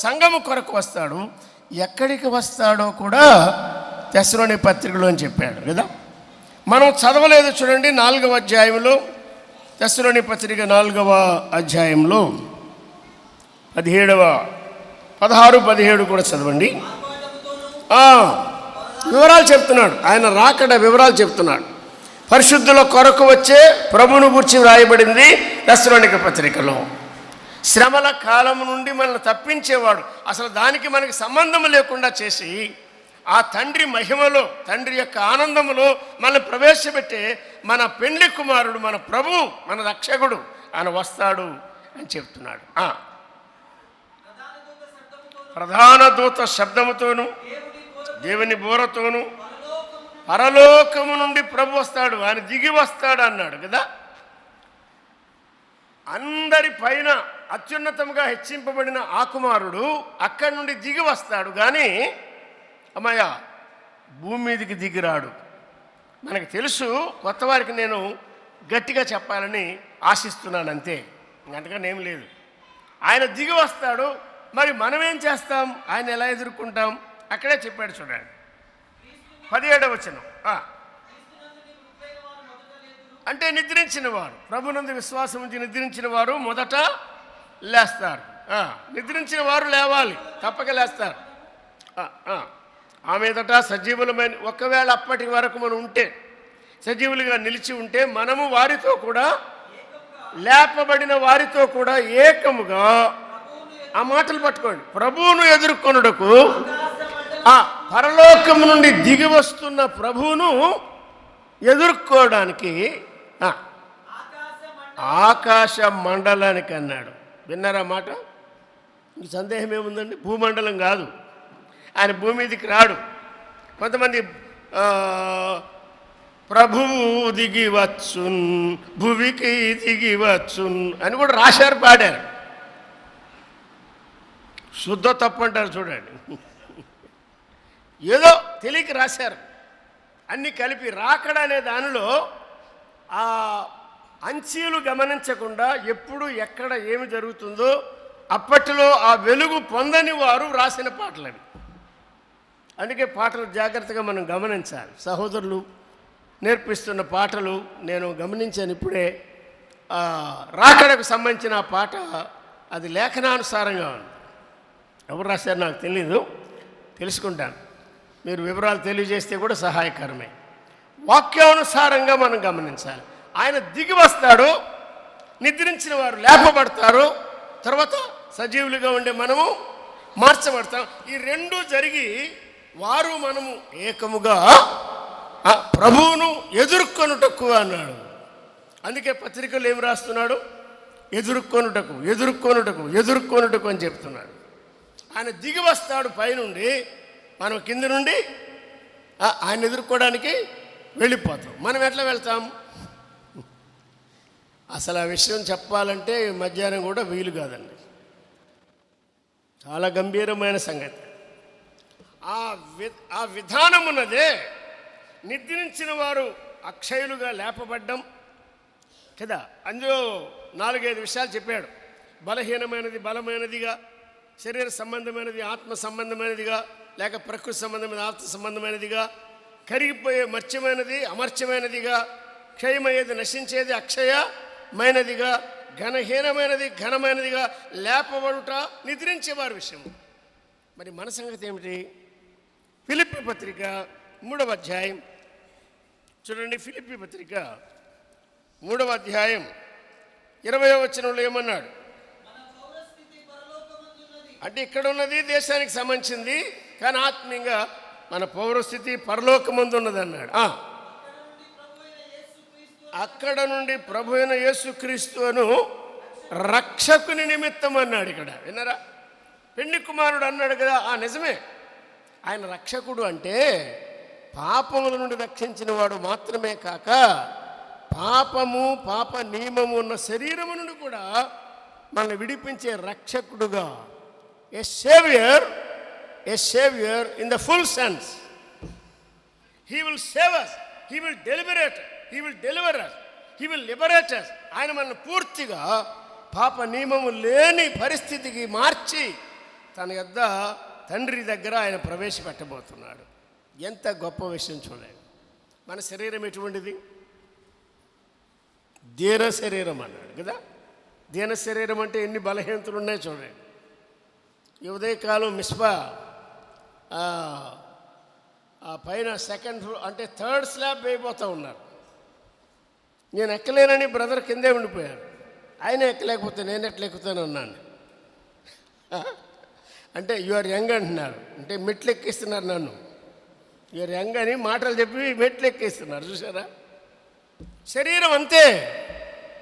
సంఘము కొరకు వస్తాడు. ఎక్కడికి వస్తాడో కూడా తెస్సలోని పత్రికలో అని చెప్పాడు కదా. మనం చదవలేదు చూడండి, 4వ అధ్యాయంలో, తెస్సలోని పత్రిక 4వ అధ్యాయంలో 16-17 కూడా చదవండి. వివరాలు చెప్తున్నాడు. ఆయన రాకడ వివరాలు చెప్తున్నాడు. పరిశుద్ధుల కొరకు వచ్చే ప్రభువును గురించి వ్రాయబడింది తెస్సలోనిక పత్రికలో. శ్రమల కాలం నుండి మనల్ని తప్పించేవాడు, అసలు దానికి మనకి సంబంధం లేకుండా చేసి ఆ తండ్రి మహిమలో, తండ్రి యొక్క ఆనందములో మనల్ని ప్రవేశపెట్టే మన పెండ్లి కుమారుడు, మన ప్రభువు, మన రక్షకుడు ఆయన వస్తాడు అని చెప్తున్నాడు. ప్రధాన దూత శబ్దముతోను దేవుని బోరతోను పరలోకము నుండి ప్రభు వస్తాడు, ఆయన దిగి వస్తాడు అన్నాడు కదా. అందరి పైన అత్యున్నతంగా హెచ్చింపబడిన ఆ కుమారుడు అక్కడి నుండి దిగి వస్తాడు, కానీ భూమి మీదకి దిగిరాడు. మనకు తెలుసు, కొత్త వారికి నేను గట్టిగా చెప్పాలని ఆశిస్తున్నాను అంతే, అంతకన్నా ఏం లేదు. ఆయన దిగి వస్తాడు. మరి మనం ఏం చేస్తాం? ఆయన ఎలా ఎదుర్కొంటాం? అక్కడే చెప్పాడు చూడండి, 17వ వచనం. అంటే నిద్రించిన వారు, ప్రభునందు విశ్వాసం ఉంచి నిద్రించిన వారు మొదట లేస్తారు. నిద్రించిన వారు లేవాలి, తప్పక లేస్తారు. ఆ మీదట సజీవులమైన, ఒకవేళ అప్పటి వరకు మనం ఉంటే, సజీవులుగా నిలిచి ఉంటే, మనము వారితో కూడా లేపబడిన వారితో కూడా ఏకముగా, ఆ మాటలు పట్టుకోండి, ప్రభువును ఎదుర్కొనుటకు, ఆ పరలోకము నుండి దిగి వస్తున్న ప్రభువును ఎదుర్కోవడానికి ఆకాశ మండలానికి అన్నాడు. విన్నారా మాట? ఇంక సందేహం ఏముందండి? భూమండలం కాదు, ఆయన భూమి మీదకి రాడు. కొంతమంది ప్రభువు దిగి వచ్చున్, భూమికి దిగి వచ్చున్ అని కూడా రాశారు, పాడారు. శుద్ధ తప్పు అంటారు చూడండి. ఏదో తెలియక రాశారు. అన్నీ కలిపి రాకడ అనే దానిలో ఆ అంచీలు గమనించకుండా ఎప్పుడు ఎక్కడ ఏమి జరుగుతుందో అప్పట్లో ఆ వెలుగు పొందని వారు రాసిన పాటలు అవి. అందుకే పాటలు జాగ్రత్తగా మనం గమనించాలి. సహోదరులు నేర్పిస్తున్న పాటలు నేను గమనించాను ఇప్పుడే. రాకడకు సంబంధించిన పాట అది లేఖనానుసారంగా ఉంది. ఎవరు రాశారు నాకు తెలీదు, తెలుసుకుంటాను. మీరు వివరాలు తెలియజేస్తే కూడా సహాయకరమే. వాక్యానుసారంగా మనం గమనించాలి. ఆయన దిగి వస్తాడు, నిద్రించిన వారు లేపబడతారు, తర్వాత సజీవులుగా ఉండే మనము మార్చబడతాం. ఈ రెండు జరిగి వారు మనము ఏకముగా ప్రభువును ఎదుర్కొనుటకు అన్నాడు. అందుకే పత్రికలు ఏమి రాస్తున్నాడు? ఎదుర్కొనుటకు, ఎదుర్కొనుటకు, ఎదుర్కొనుటకు అని చెప్తున్నాడు. ఆయన దిగి వస్తాడు పైనుండి, మనం కింద నుండి ఆయన ఎదుర్కోవడానికి వెళ్ళిపోతాం. మనం ఎట్లా వెళ్తాం? అసలు ఆ విషయం చెప్పాలంటే మధ్యాహ్నం కూడా వీలు కాదండి. చాలా గంభీరమైన సంగతి. ఆ విధానం ఉన్నదే నిద్రించిన వారు అక్షయులుగా లేపబడ్డం కదా. అందులో 4-5 విషయాలు చెప్పాడు. బలహీనమైనది బలమైనదిగా, శరీర సంబంధమైనది ఆత్మ సంబంధమైనదిగా, లేక ప్రకృతి సంబంధమైన ఆత్మ సంబంధమైనదిగా, కరిగిపోయే మర్చ్యమైనది అమర్చ్యమైనదిగా, క్షయమయ్యేది నశించేది అక్షయమైనదిగా, ఘనహీనమైనది ఘనమైనదిగా, లేపబడుట నిద్రించేవారి విషయం. మరి మన సంగతి ఏమిటి? ఫిలిప్పీ పత్రిక 3వ అధ్యాయం చూడండి. ఫిలిప్పీ పత్రిక 3వ అధ్యాయం 20వ వచనంలో ఏమన్నాడు అంటే, ఇక్కడ ఉన్నది దేశానికి సంబంధించింది, కానీ ఆత్మీయంగా మన పౌరస్థితి పరలోకమందు ఉన్నది అన్నాడు. అక్కడ నుండి ప్రభు అయిన యేసుక్రీస్తును రక్షకుని నిమిత్తం అన్నాడు. ఇక్కడ విన్నారా? పెండ్లి కుమారుడు అన్నాడు కదా. నిజమే, ఆయన రక్షకుడు అంటే పాపముల నుండి రక్షించిన వాడు మాత్రమే కాక, పాపము పాప నియమము ఉన్న శరీరము నుండి కూడా మనల్ని విడిపించే రక్షకుడుగా, a saviour in the full sense. He will save us, he will deliberate, he will deliver us, he will liberate us. ఆయన మనల్ని పూర్తిగా పాప నియమము లేని పరిస్థితికి మార్చి తన యొద్ద తండ్రి దగ్గర ఆయన ప్రవేశపెట్టబోతున్నాడు. ఎంత గొప్ప విషయం చూడండి. మన శరీరం ఎటువంటిది? దీన శరీరం అన్నాడు కదా. దీన శరీరం అంటే ఎన్ని బలహీనతలు ఉన్నాయో చూడండి. ఈ ఉదయకాలం మిస్బా పైన 2nd ఫ్లోర్ అంటే 3rd స్లాబ్ వేయబోతూ ఉన్నారు. నేను ఎక్కలేనని బ్రదర్ కిందే ఉండిపోయారు. ఆయన ఎక్కలేకపోతే నేను ఎట్లా ఎక్కుతాను అన్నాను. అంటే యూఆర్ యంగ్ అంటున్నారు, అంటే మెట్లు ఎక్కిస్తున్నారు నన్ను. యూఆర్ యంగ్ అని మాటలు చెప్పి మెట్లు ఎక్కిస్తున్నారు. చూసారా? శరీరం అంతే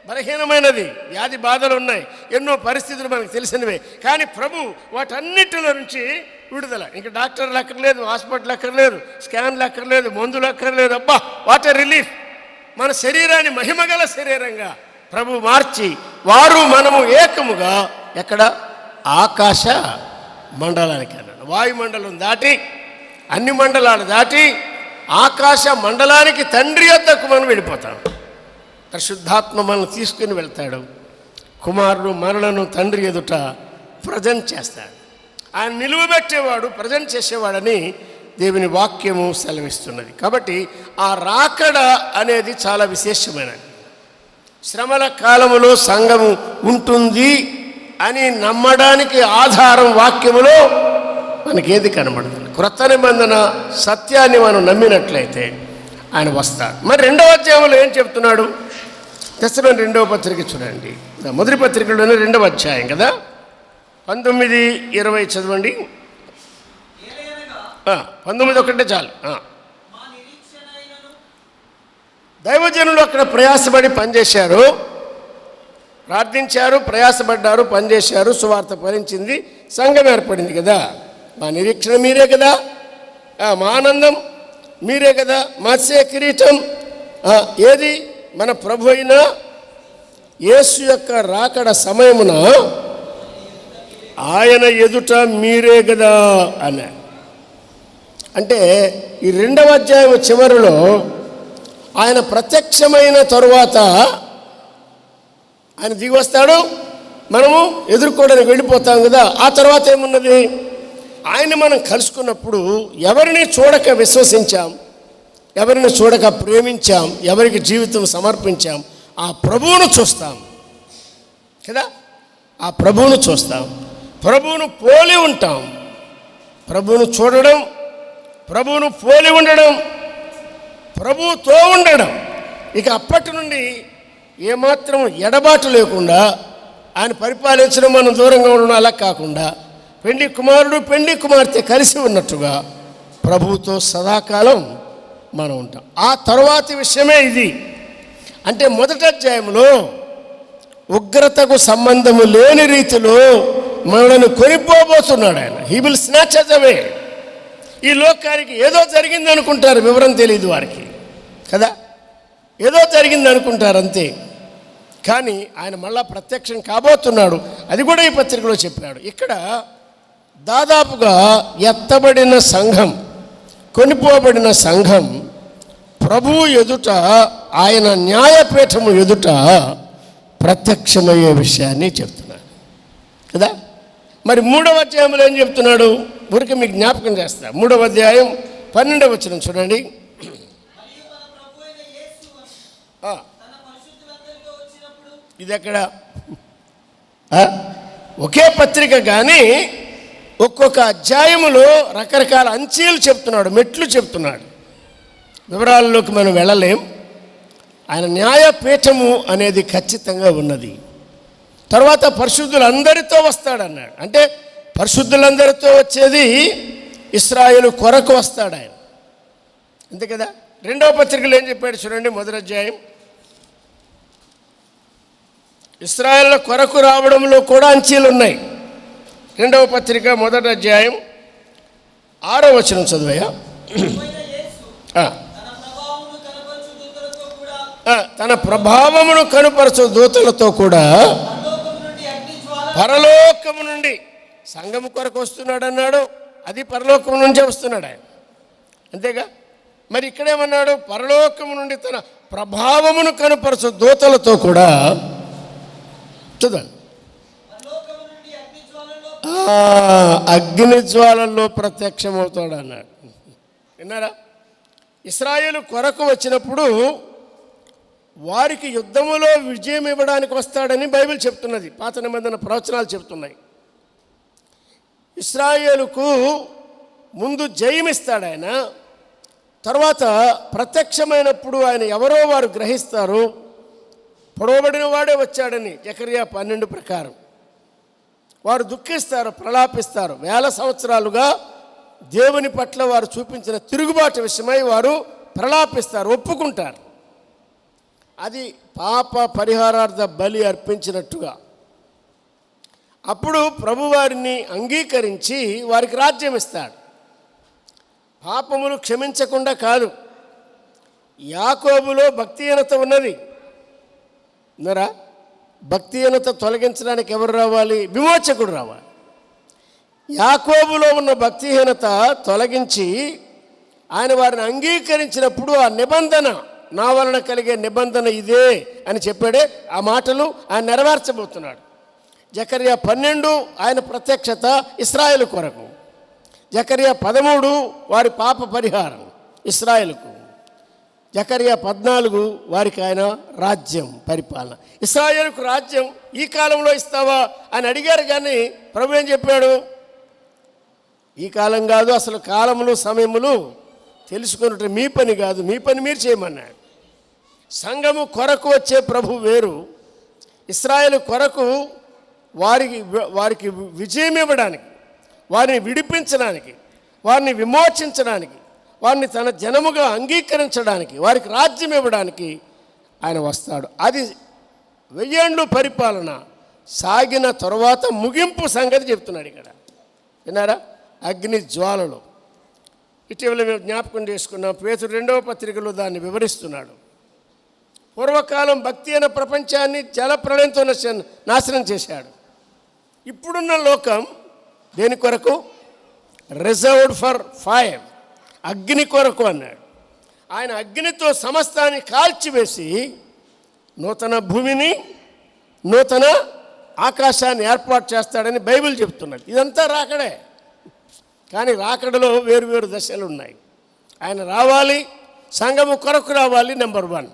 బలహీనమైనది, వ్యాధి బాధలు ఉన్నాయి, ఎన్నో పరిస్థితులు మనకు తెలిసినవే. కానీ ప్రభు వాటన్నిటిలో నుంచి విడుదల. ఇంక డాక్టర్లు అక్కర్లేదు, హాస్పిటల్ అక్కర్లేదు, స్కాన్లు అక్కర్లేదు, మందులు అక్కర్లేదు. అబ్బా, వాట్ ఎ రిలీఫ్! మన శరీరాన్ని మహిమగల శరీరంగా ప్రభు మార్చి వారు మనము ఏకముగా ఎక్కడ? ఆకాశ మండలానికి అన్నాడు. వాయుమండలం దాటి, అన్ని మండలాలు దాటి ఆకాశ మండలానికి తండ్రి వద్దకు మనం వెళ్ళిపోతాం. పరిశుద్ధాత్మ మనల్ని తీసుకుని వెళ్తాడు. కుమారుడు మనలను తండ్రి ఎదుట ప్రజెంట్ చేస్తాడు. ఆయన నిలువబెట్టేవాడు, ప్రజెంట్ చేసేవాడని దేవుని వాక్యము సెలవిస్తున్నది. కాబట్టి ఆ రాకడ అనేది చాలా విశేషమైనది. శ్రమల కాలములో సంఘము ఉంటుంది అని నమ్మడానికి ఆధారం వాక్యములో మనకేది కనబడుతుంది? క్రొత్త నిబంధన సత్యాన్ని మనం నమ్మినట్లయితే ఆయన వస్తాడు. మరి 2వ అధ్యాయంలో ఏం చెప్తున్నాడు? తెస్సలోని రెండవ పత్రిక చూడండి, మొదటి పత్రికలోనే 2వ అధ్యాయం కదా, 19-20 చదవండి. 19 ఒకటే చాలు. దైవజనులు అక్కడ ప్రయాసపడి పనిచేశారు, ప్రార్థించారు, ప్రయాసపడ్డారు, పనిచేశారు, సువార్త ఫలించింది, సంఘం ఏర్పడింది కదా. మా నిరీక్షణ మీరే కదా, మా ఆనందం మీరే కదా, మత్స్య కిరీటం ఏది? మన ప్రభు అయిన యేసు యొక్క రాకడ సమయమున ఆయన ఎదుట మీరే కదా అన్నాడు. అంటే ఈ 2వ అధ్యాయం చివరిలో ఆయన ప్రత్యక్షమైన తరువాత ఆయన దిగి వస్తాడు, మనము ఎదుర్కోవడానికి వెళ్ళిపోతాం కదా. ఆ తర్వాత ఏమున్నది? ఆయన మనం కలుసుకున్నప్పుడు ఎవరిని చూడక విశ్వసించాం, ఎవరిని చూడక ప్రేమించాం, ఎవరికి జీవితం సమర్పించాం, ఆ ప్రభువును చూస్తాం కదా. ఆ ప్రభువును చూస్తాం, ప్రభువును పోలి ఉంటాం. ప్రభువును చూడడం, ప్రభువును పోలి ఉండడం, ప్రభువుతో ఉండడం. ఇక అప్పటి నుండి ఏమాత్రం ఎడబాటు లేకుండా ఆయన పరిపాలించడం, మనం దూరంగా ఉండడం అలా కాకుండా పెండ్లి కుమారుడు పెండ్లి కుమార్తె కలిసి ఉన్నట్టుగా ప్రభువుతో సదాకాలం మనం ఉంటాం. ఆ తరువాతి విషయమే ఇది. అంటే మొదటి అధ్యాయంలో ఉగ్రతకు సంబంధము లేని రీతిలో మనల్ని కొనిపోబోతున్నాడు ఆయన. He will snatch us away. ఈ లోకానికి ఏదో జరిగింది అనుకుంటారు, వివరం తెలియదు వారికి కదా, ఏదో జరిగింది అనుకుంటారు అంతే. కానీ ఆయన మళ్ళా ప్రత్యక్షం కాబోతున్నాడు, అది కూడా ఈ పత్రికలో చెప్పాడు. ఇక్కడ దాదాపుగా ఎత్తబడిన సంఘం, కొనిపోబడిన సంఘం ప్రభువు ఎదుట, ఆయన న్యాయపీఠము ఎదుట ప్రత్యక్షమయ్యే విషయాన్ని చెప్తున్నాడు కదా. మరి 3వ అధ్యాయంలో ఏం చెప్తున్నాడు? ఊరికి మీకు జ్ఞాపకం చేస్తా. 3వ అధ్యాయం 12వ వచనం చూడండి. ఇది ఎక్కడ? ఒకే పత్రిక కానీ ఒక్కొక్క అధ్యాయములో రకరకాల అంచీలు చెప్తున్నాడు, మెట్లు చెప్తున్నాడు. వివరాల్లోకి మనం వెళ్ళలేం. ఆయన న్యాయపీఠము అనేది ఖచ్చితంగా ఉన్నది. తర్వాత పరిశుద్ధులందరితో వస్తాడన్నాడు. అంటే పరిశుద్ధులందరితో వచ్చేది ఇశ్రాయేలు కొరకు వస్తాడు ఆయన, అంతే కదా. 2వ పత్రికలో ఏం చెప్పాడు చూడండి, మొదటి అధ్యాయం. ఇశ్రాయేలు కొరకు రావడంలో కూడా అంచీలు ఉన్నాయి. 2వ పత్రిక మొదటి అధ్యాయం 6వ వచనం చదివయ్యా. తన ప్రభావమును కనుపరచు దూతలతో కూడా పరలోకము నుండి సంఘము కొరకు వస్తున్నాడు అన్నాడు. అది పరలోకము నుంచే వస్తున్నాడు ఆయన, అంతేగా. మరి ఇక్కడేమన్నాడు? పరలోకము నుండి తన ప్రభావమును కనుపరచు దూతలతో కూడా, చూద్దాం, అగ్ని జ్వాలల్లో ప్రత్యక్షమవుతాడు అన్నాడు. విన్నారా? ఇశ్రాయేలు కొరకు వచ్చినప్పుడు వారికి యుద్ధములో విజయం ఇవ్వడానికి వస్తాడని బైబిల్ చెప్తున్నది, పాత నిబంధన ప్రవచనాలు చెప్తున్నాయి. ఇశ్రాయేలుకు ముందు జయమిస్తాడు ఆయన, తర్వాత ప్రత్యక్షమైనప్పుడు ఆయన ఎవరో వారు గ్రహిస్తారు, పొడవబడిన వాడే వచ్చాడని జకర్యా 12 ప్రకారం. వారు దుఃఖిస్తారు, ప్రలాపిస్తారు. 1000 సంవత్సరాలుగా దేవుని పట్ల వారు చూపించిన తిరుగుబాటు విషయమై వారు ప్రలాపిస్తారు, ఒప్పుకుంటారు. అది పాప పరిహారార్థ బలి అర్పించినట్టుగా. అప్పుడు ప్రభువారిని అంగీకరించి వారికి రాజ్యం ఇస్తాడు. పాపములు క్షమించకుండా కాదు. యాకోబులో భక్తిహీనత ఉన్నది, ఉన్నారా? భక్తిహీనత తొలగించడానికి ఎవరు రావాలి? విమోచకుడు రావాలి. యాకోబులో ఉన్న భక్తిహీనత తొలగించి ఆయన వారిని అంగీకరించినప్పుడు ఆ నిబంధన, నా వలన కలిగే నిబంధన ఇదే అని చెప్పాడే, ఆ మాటలు ఆయన నెరవేర్చబోతున్నాడు. జకర్యా 12 ఆయన ప్రత్యక్షత ఇశ్రాయేలు కొరకు, జకర్యా 13 వారి పాప పరిహారం ఇశ్రాయేలుకు, జకర్యా 14 వారికి ఆయన రాజ్యం పరిపాలన. ఇశ్రాయేలుకు రాజ్యం ఈ కాలంలో ఇస్తావా అని అడిగారు, కానీ ప్రభు ఏం చెప్పాడు? ఈ కాలం కాదు, అసలు కాలములు సమయములు తెలుసుకున్నట్టు మీ పని కాదు, మీ పని మీరు చేయమన్నాడు. సంఘము కొరకు వచ్చే ప్రభు వేరు, ఇశ్రాయేలు కొరకు వారికి విజయం ఇవ్వడానికి, వారిని విడిపించడానికి, వారిని విమోచించడానికి, వారిని తన జనముగా అంగీకరించడానికి, వారికి రాజ్యం ఇవ్వడానికి ఆయన వస్తాడు. అది 1000 ఏళ్ళు పరిపాలన సాగిన తరువాత ముగింపు సంగతి చెప్తున్నాడు ఇక్కడ. విన్నారా? అగ్ని జ్వాలలు. ఇటీవల మేము జ్ఞాపకం చేసుకున్నాం, పేతురు 2వ పత్రికలో దాన్ని వివరిస్తున్నాడు. పూర్వకాలం భక్తి అయిన ప్రపంచాన్ని జలప్రళయంతో నాశనం చేశాడు. ఇప్పుడున్న లోకం దేని కొరకు? రిజర్వ్డ్ ఫర్ ఫైర్, అగ్ని కొరకు అన్నాడు. ఆయన అగ్నితో సమస్తాన్ని కాల్చివేసి నూతన భూమిని, నూతన ఆకాశాన్ని ఏర్పాటు చేస్తాడని బైబిల్ చెప్తున్నది. ఇదంతా రాకడే, కానీ రాకడలో వేరు దశలు ఉన్నాయి. ఆయన రావాలి, సంఘము కొరకు రావాలి, నెంబర్ 1.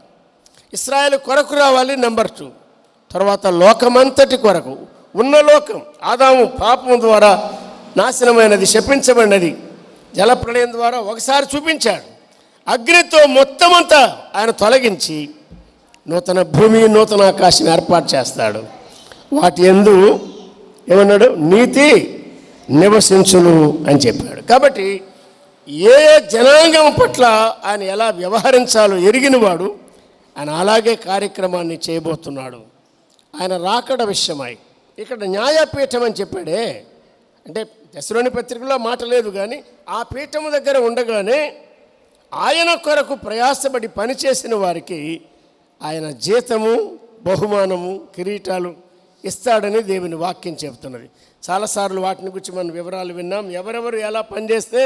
ఇశ్రాయేలు కొరకు రావాలి, నెంబర్ 2. తర్వాత లోకమంతటి కొరకు. ఉన్న లోకం ఆదాము పాపం ద్వారా నాశనమైనది, శపించబడినది, జలప్రళయం ద్వారా ఒకసారి చూపించాడు. అగ్నితో మొత్తం అంతా ఆయన తొలగించి నూతన భూమి, నూతన ఆకాశం ఏర్పాటు చేస్తాడు. వాటి యందు ఏమన్నాడు? నీతి నివసించును అని చెప్పాడు. కాబట్టి ఏ జనాంగం పట్ల ఆయన ఎలా వ్యవహరించాలో ఎరిగినవాడు, ఆయన అలాగే కార్యక్రమాన్ని చేయబోతున్నాడు. ఆయన రాకడ విషయమై ఇక్కడ న్యాయపీఠం అని చెప్పాడే, అంటే తెస్సలోని పత్రికలో మాట లేదు, కానీ ఆ పీఠము దగ్గర ఉండగానే ఆయన కొరకు ప్రయాసపడి పనిచేసిన వారికి ఆయన జీతము, బహుమానము, కిరీటాలు ఇస్తాడని దేవుని వాక్యం చెబుతున్నది. చాలాసార్లు వాటిని గురించి మనం వివరాలు విన్నాం. ఎవరెవరు ఎలా పనిచేస్తే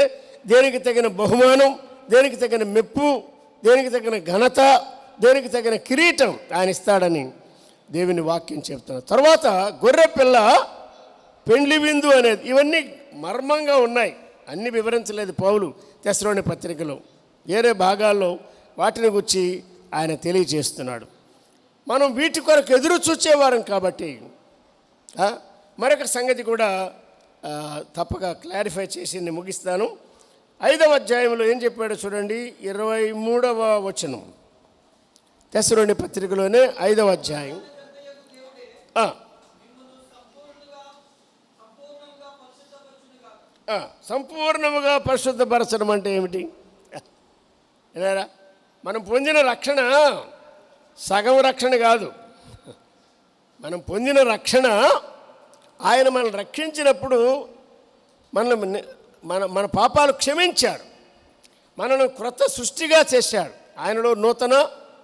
దేనికి తగిన బహుమానం, దేనికి తగిన మెప్పు, దేనికి తగిన ఘనత, దేనికి తగిన కిరీటం ఆయన ఇస్తాడని దేవుని వాక్యం చెబుతున్నారు. తర్వాత గొర్రె పిల్ల పెండ్లి విందు అనేది, ఇవన్నీ మర్మంగా ఉన్నాయి. అన్నీ వివరించలేదు పౌలు తెస్సలోని పత్రికలో, వేరే భాగాల్లో వాటిని గురించి ఆయన తెలియజేస్తున్నాడు. మనం వీటి కొరకు ఎదురు చూచేవారం కాబట్టి మరొక సంగతి కూడా తప్పక క్లారిఫై చేసి నేను ముగిస్తాను. 5వ అధ్యాయంలో ఏం చెప్పాడో చూడండి, 23వ వచనం. తెస్సలోని పత్రికలోనే 5వ అధ్యాయం. సంపూర్ణముగా పరిశుద్ధపరచడం అంటే ఏమిటి? ఏనారా, మనం పొందిన రక్షణ సగం రక్షణ కాదు. మనం పొందిన రక్షణ, ఆయన మనల్ని రక్షించినప్పుడు మన పాపాలు క్షమించాడు, మనను క్రొత్త సృష్టిగా చేశాడు, ఆయనలో నూతన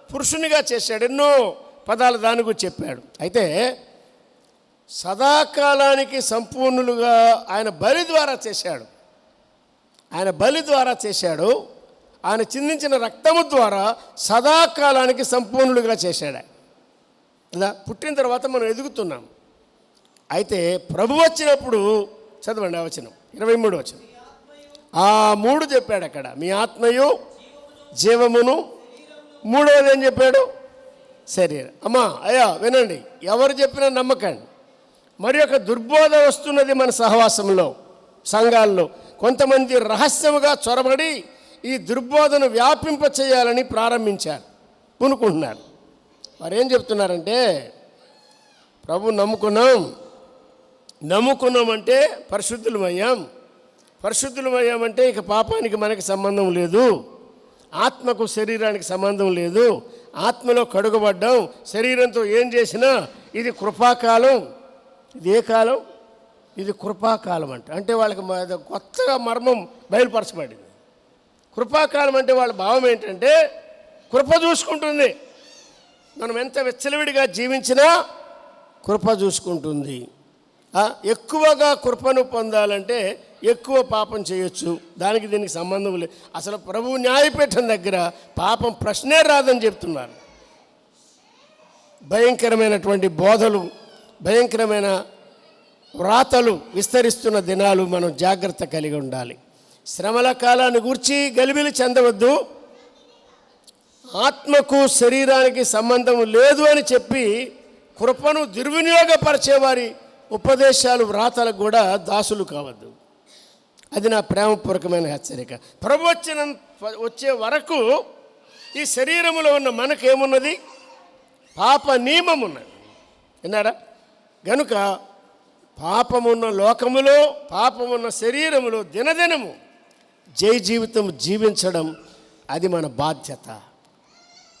పురుషునిగా చేశాడు. ఎన్నో పదాలు దాని గురించి చెప్పాడు. అయితే సదాకాలానికి సంపూర్ణులుగా ఆయన బలి ద్వారా చేశాడు. ఆయన చిందించిన రక్తము ద్వారా సదాకాలానికి సంపూర్ణులుగా చేశాడు. ఇలా పుట్టిన తర్వాత మనం ఎదుగుతున్నాం. అయితే ప్రభు వచ్చినప్పుడు, చదవండి ఆ వచనం, 23వ వచనం. ఆ 3 చెప్పాడు అక్కడ, మీ ఆత్మయు జీవమును. 3వది ఏం చెప్పాడు? శరీరం. అమ్మా అయ్యా వినండి, ఎవరు చెప్పినా నమ్మకండి. మరి ఒక దుర్బోధ వస్తున్నది మన సహవాసంలో, సంఘాల్లో. కొంతమంది రహస్యముగా చొరబడి ఈ దుర్బోధను వ్యాపింప చేయాలని ప్రారంభించారు, పూనుకుంటున్నారు. వారు ఏం చెప్తున్నారంటే, ప్రభు నమ్ముకున్నామంటే పరిశుద్ధులమయ్యామంటే ఇక పాపానికి మనకి సంబంధం లేదు, ఆత్మకు శరీరానికి సంబంధం లేదు, ఆత్మలో కడుగబడ్డాం, శరీరంతో ఏం చేసినా ఇది కృపాకాలం. ఇది ఏ కాలం? ఇది కృపాకాలం అంటే వాళ్ళకి కొత్తగా మర్మం బయలుపరచబడింది. కృపాకాలం అంటే వాళ్ళ భావం ఏంటంటే, కృప చూసుకుంటుంది, మనం ఎంత విచ్చలవిడిగా జీవించినా కృప చూసుకుంటుంది. ఎక్కువగా కృపను పొందాలంటే ఎక్కువ పాపం చేయొచ్చు, దానికి దీనికి సంబంధం లేదు. అసలు ప్రభువు న్యాయపీఠం దగ్గర పాపం ప్రశ్నే రాదని చెప్తున్నారు. భయంకరమైనటువంటి బోధలు, భయంకరమైన వ్రాతలు విస్తరిస్తున్న దినాలు. మనం జాగ్రత్త కలిగి ఉండాలి. శ్రమల కాలాన్ని గూర్చి గలిబిలి చెందవద్దు. ఆత్మకు శరీరానికి సంబంధం లేదు అని చెప్పి కృపను దుర్వినియోగపరిచేవారి ఉపదేశాలు, వ్రాతలకు కూడా దాసులు కావద్దు. అది నా ప్రేమపూర్వకమైన హెచ్చరిక. ప్రభు వచ్చే వరకు ఈ శరీరములో ఉన్న మనకేమున్నది? పాప నియమం ఉన్నది. విన్నారా? గనుక పాపమున్న లోకములో, పాపమున్న శరీరములో దినదినము జై జీవితం జీవించడం అది మన బాధ్యత.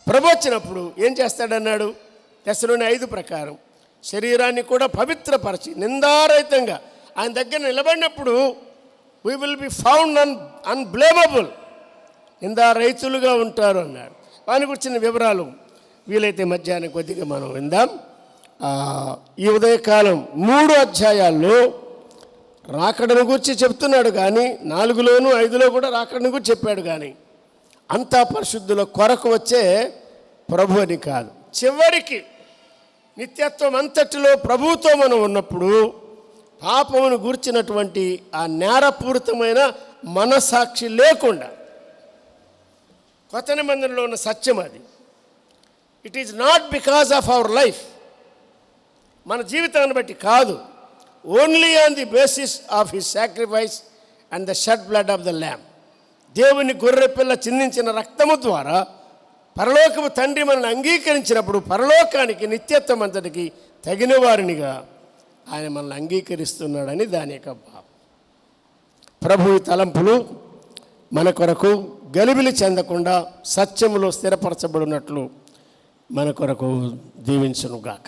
ప్రభు వచ్చినప్పుడు ఏం చేస్తాడన్నాడు? తెస్సలోని 5 ప్రకారం శరీరాన్ని కూడా పవిత్రపరిచి నిందారహితంగా ఆయన దగ్గర నిలబడినప్పుడు వీ విల్ బి ఫౌండ్ అన్బ్లేమబుల్, నిందారహితులుగా ఉంటారు అన్నాడు. వాని గురించిన వివరాలు వీలైతే మధ్యాహ్నం కొద్దిగా మనం విందాం. ఈ ఉదయకాలం 3 అధ్యాయాల్లో రాకడను గురించి చెప్తున్నాడు, కానీ 4లోను 5లో కూడా రాకడను గురించి చెప్పాడు. కానీ అంతా పరిశుద్ధుల కొరకు వచ్చే ప్రభు అని కాదు. చివరికి నిత్యత్వం అంతటిలో ప్రభువుతో మనం ఉన్నప్పుడు పాపమును గూర్చినటువంటి ఆ నేరపూరితమైన మనసాక్షి లేకుండా, కొత్త నిబంధనలో ఉన్న సత్యం అది. It is not because of our life, మన జీవితాన్ని బట్టి కాదు, only on the basis of his sacrifice and the shed blood of the lamb. దేవుని గొర్రె పిల్ల చిందించిన రక్తము ద్వారా పరలోకము తండ్రి మనల్ని అంగీకరించినప్పుడు పరలోకానికి నిత్యత్వం అంతటికి తగిన వారినిగా ఆయన మనల్ని అంగీకరిస్తున్నాడని దాని యొక్క భావం. ప్రభు తలంపులు మన కొరకు గలిబిలి చెందకుండా సత్యములో స్థిరపరచబడినట్లు మన కొరకు దీవించునుగాక.